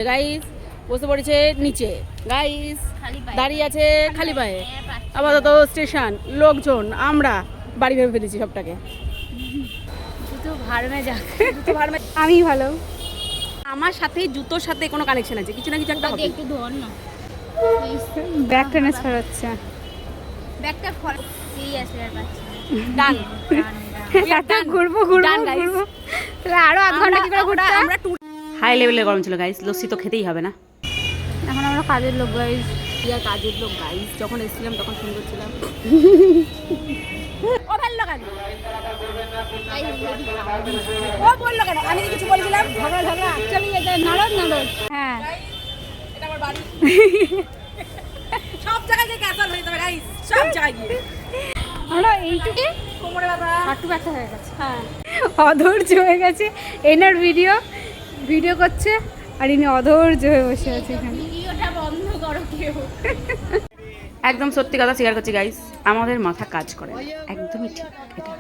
Guys বসে পড়েছে নিচে, গাইস দাঁড়িয়ে আছে খালি পায়ে। আপাতত স্টেশন, লোকজন, আমরা বাড়ি ভেবে ফেলেছি সবটাকে। আমি ভালো। আমার সাথে জুতোর সাথে কোনো কানেকশন আছে, কিছু না কিছু একটা হবে। একটু ধর না, ব্যাগ ট্রান্সফার হচ্ছে। ব্যাগটা সিরিয়াস আর পাচ্ছি না। ডান। এত ঘুরবো তাহলে আরো আধ ঘন্টা কি করে ঘুরতে? আমরা হাই লেভেলের গরম ছিল গাইস, লস্যি তো খেতেই হবে না। এখন আমরা কাজের লোক গাইস। ইয়ার কাজের লোক গাইস, যখন এসেছিলাম তখন সুন্দর ছিলাম। ও ভালো কেন? ও বললো কেন? আমি কিছু বলছিলাম? ঝগড়া চলি এটা নরদ। হ্যাঁ, এটা আমার বাড়ি। সব জায়গায় যে ক্যাসাল হয়ে যাবে গাইস, সব জায়গায়। আমরা এইটুকু কোমরে ব্যথা, হাঁটু ব্যথা হয়ে গেছে। হ্যাঁ অধৈর্য হয়ে গেছে। এনার ভিডিও করছে আর ইনি অধৈর্য হয়ে বসে আছে এখানে। ভিডিওটা বন্ধ করো কেউ। একদম সত্যি কথা স্বীকার করছি গাইস, আমাদের মাথা কাজ করে না। একদমই ঠিক এটা।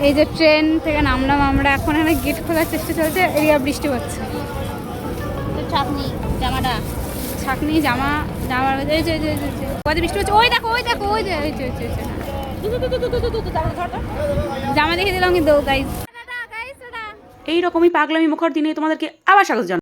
এই যে ট্রেন থেকে নামলাম আমরা, এখন এখানে গেট খোলার চেষ্টা চলছে। এরিয়া বৃষ্টি হচ্ছে, চাপনি জামাটা ছাকনি জামার এই যে ওই যে বৃষ্টি হচ্ছে। ওই দেখো ওই যে জামা দেখে দিলাম কিন্তু গাইস। এইরকমই পাগলামি মুখর দিনে তোমাদেরকে আবার স্বাগত জানাই।